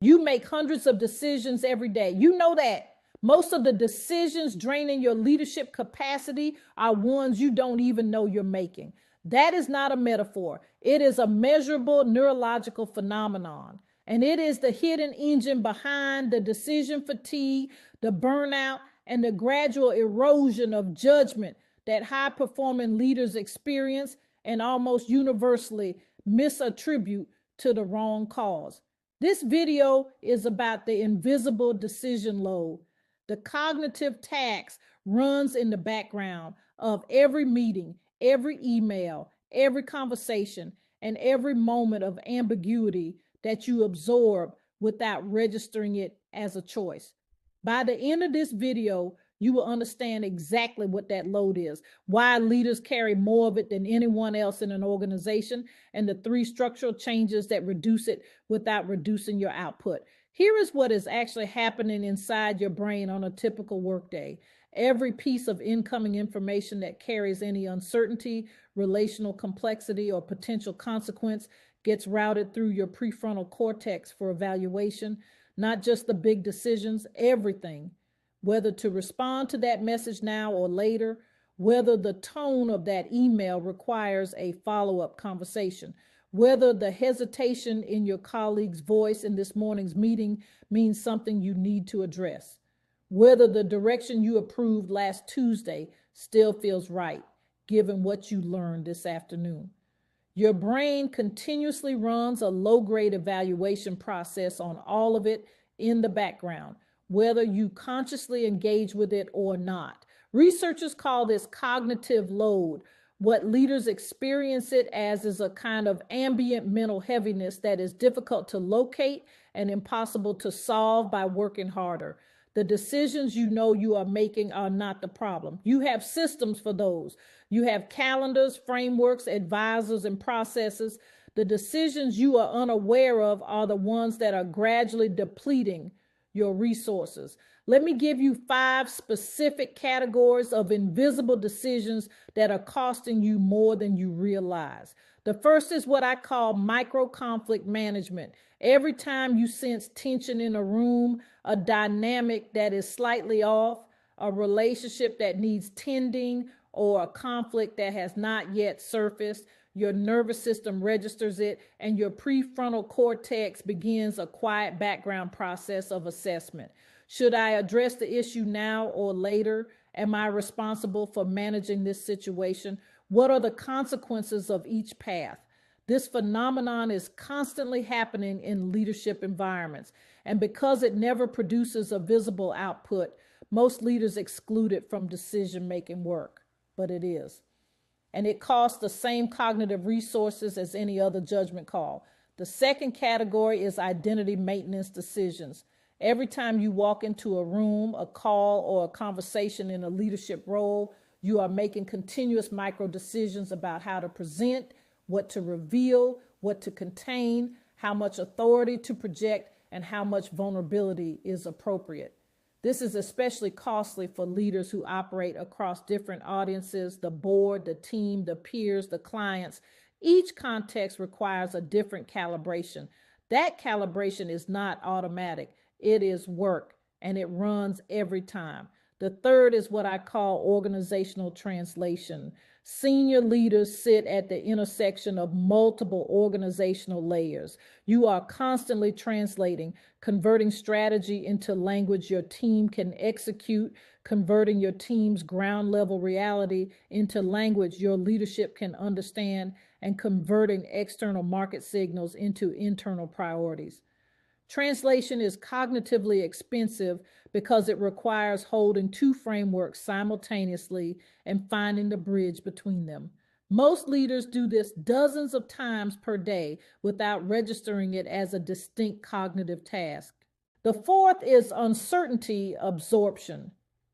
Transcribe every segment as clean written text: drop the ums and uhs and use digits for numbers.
You make hundreds of decisions every day. You know that. Most of the decisions draining your leadership capacity are ones you don't even know you're making. That is not a metaphor. It is a measurable neurological phenomenon. And it is the hidden engine behind the decision fatigue, the burnout, and the gradual erosion of judgment that high performing leaders experience and almost universally misattribute to the wrong cause. This video is about the invisible decision load. The cognitive tax runs in the background of every meeting, every email, every conversation, and every moment of ambiguity that you absorb without registering it as a choice. By the end of this video, you will understand exactly what that load is, why leaders carry more of it than anyone else in an organization, and the 3 structural changes that reduce it without reducing your output. Here is what is actually happening inside your brain on a typical workday. Every piece of incoming information that carries any uncertainty, relational complexity, or potential consequence gets routed through your prefrontal cortex for evaluation, not just the big decisions, everything. Whether to respond to that message now or later, whether the tone of that email requires a follow-up conversation, whether the hesitation in your colleague's voice in this morning's meeting means something you need to address, whether the direction you approved last Tuesday still feels right, given what you learned this afternoon. Your brain continuously runs a low-grade evaluation process on all of it in the background, whether you consciously engage with it or not. Researchers call this cognitive load. What leaders experience it as is a kind of ambient mental heaviness that is difficult to locate and impossible to solve by working harder. The decisions you know you are making are not the problem. You have systems for those. You have calendars, frameworks, advisors, and processes. The decisions you are unaware of are the ones that are gradually depleting your resources. Let me give you 5 specific categories of invisible decisions that are costing you more than you realize. The first is what I call micro conflict management. Every time you sense tension in a room, a dynamic that is slightly off, a relationship that needs tending, or a conflict that has not yet surfaced, your nervous system registers it, and your prefrontal cortex begins a quiet background process of assessment. Should I address the issue now or later? Am I responsible for managing this situation? What are the consequences of each path? This phenomenon is constantly happening in leadership environments, and because it never produces a visible output, most leaders exclude it from decision-making work, but it is. And it costs the same cognitive resources as any other judgment call. The second category is identity maintenance decisions. Every time you walk into a room, a call, or a conversation in a leadership role, you are making continuous micro decisions about how to present, what to reveal, what to contain, how much authority to project, and how much vulnerability is appropriate. This is especially costly for leaders who operate across different audiences, the board, the team, the peers, the clients. Each context requires a different calibration. That calibration is not automatic. It is work, and it runs every time. The third is what I call organizational translation. Senior leaders sit at the intersection of multiple organizational layers. You are constantly translating, converting strategy into language your team can execute, converting your team's ground level reality into language your leadership can understand, and converting external market signals into internal priorities. Translation is cognitively expensive because it requires holding 2 frameworks simultaneously and finding the bridge between them. Most leaders do this dozens of times per day without registering it as a distinct cognitive task. The fourth is uncertainty absorption.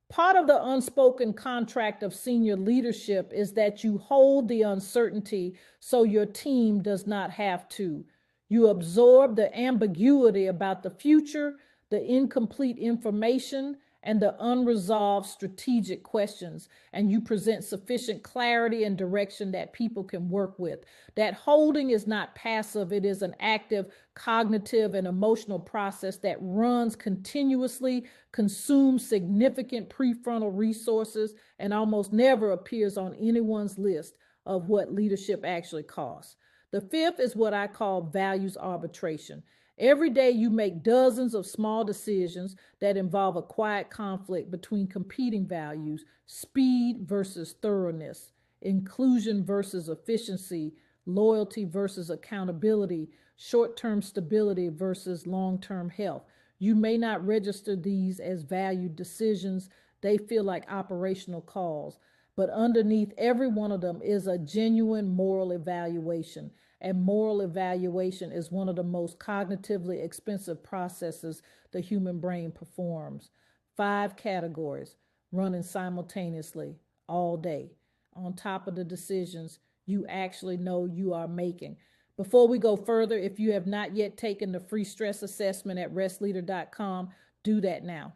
Part of the unspoken contract of senior leadership is that you hold the uncertainty so your team does not have to. You absorb the ambiguity about the future, the incomplete information, and the unresolved strategic questions, and you present sufficient clarity and direction that people can work with. That holding is not passive, it is an active cognitive and emotional process that runs continuously, consumes significant prefrontal resources, and almost never appears on anyone's list of what leadership actually costs. The fifth is what I call values arbitration. Every day you make dozens of small decisions that involve a quiet conflict between competing values: speed versus thoroughness, inclusion versus efficiency, loyalty versus accountability, short-term stability versus long-term health. You may not register these as valued decisions. They feel like operational calls. But underneath every one of them is a genuine moral evaluation. And moral evaluation is one of the most cognitively expensive processes the human brain performs. 5 categories running simultaneously all day, on top of the decisions you actually know you are making. Before we go further, if you have not yet taken the free stress assessment at restleader.com, do that now.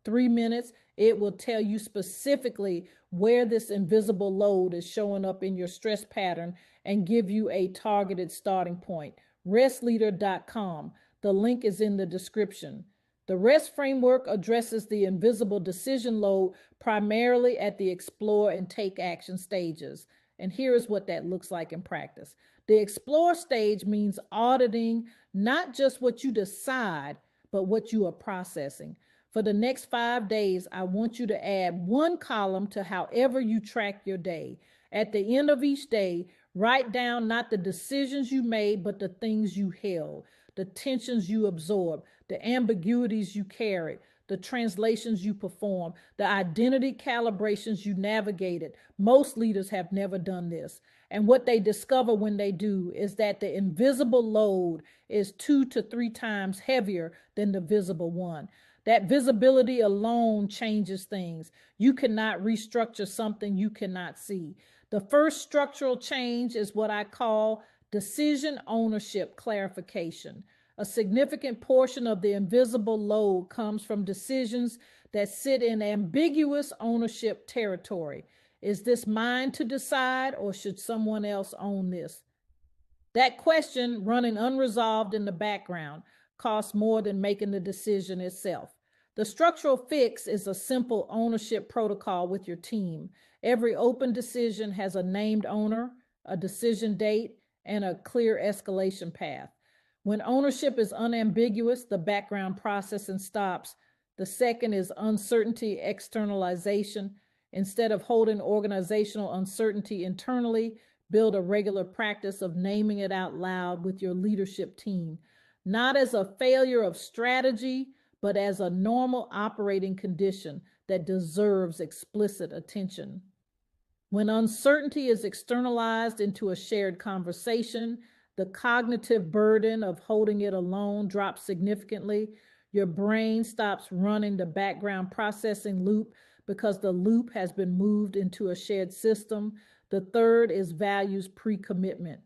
3 minutes, it will tell you specifically where this invisible load is showing up in your stress pattern and give you a targeted starting point. Restleader.com. The link is in the description. The REST framework addresses the invisible decision load primarily at the explore and take action stages. And here is what that looks like in practice. The explore stage means auditing not just what you decide, but what you are processing. For the next 5 days, I want you to add 1 column to however you track your day. At the end of each day, write down not the decisions you made, but the things you held, the tensions you absorbed, the ambiguities you carried, the translations you performed, the identity calibrations you navigated. Most leaders have never done this. And what they discover when they do is that the invisible load is 2 to 3 times heavier than the visible one. That visibility alone changes things. You cannot restructure something you cannot see. The first structural change is what I call decision ownership clarification. A significant portion of the invisible load comes from decisions that sit in ambiguous ownership territory. Is this mine to decide, or should someone else own this? That question, running unresolved in the background, costs more than making the decision itself. The structural fix is a simple ownership protocol with your team. Every open decision has a named owner, a decision date, and a clear escalation path. When ownership is unambiguous, the background processing stops. The second is uncertainty externalization. Instead of holding organizational uncertainty internally, build a regular practice of naming it out loud with your leadership team, not as a failure of strategy, but as a normal operating condition that deserves explicit attention. When uncertainty is externalized into a shared conversation, the cognitive burden of holding it alone drops significantly. Your brain stops running the background processing loop because the loop has been moved into a shared system. The third is values pre-commitment.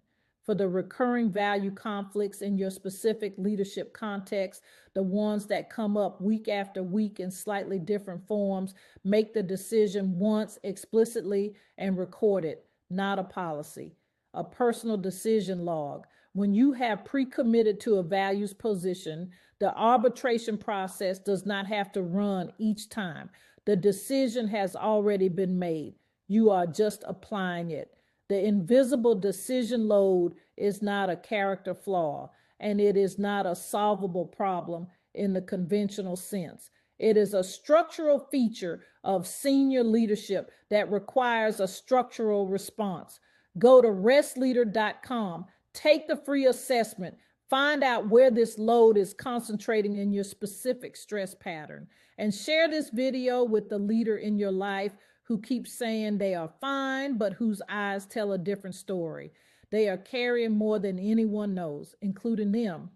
For the recurring value conflicts in your specific leadership context, the ones that come up week after week in slightly different forms, make the decision once explicitly and record it, not a policy. A personal decision log. When you have pre-committed to a values position, the arbitration process does not have to run each time. The decision has already been made. You are just applying it. The invisible decision load is not a character flaw, and it is not a solvable problem in the conventional sense. It is a structural feature of senior leadership that requires a structural response. Go to restleader.com, take the free assessment, find out where this load is concentrating in your specific stress pattern, and share this video with the leader in your life who keeps saying they are fine, but whose eyes tell a different story. They are carrying more than anyone knows, including them.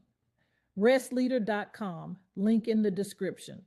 Restleader.com, link in the description.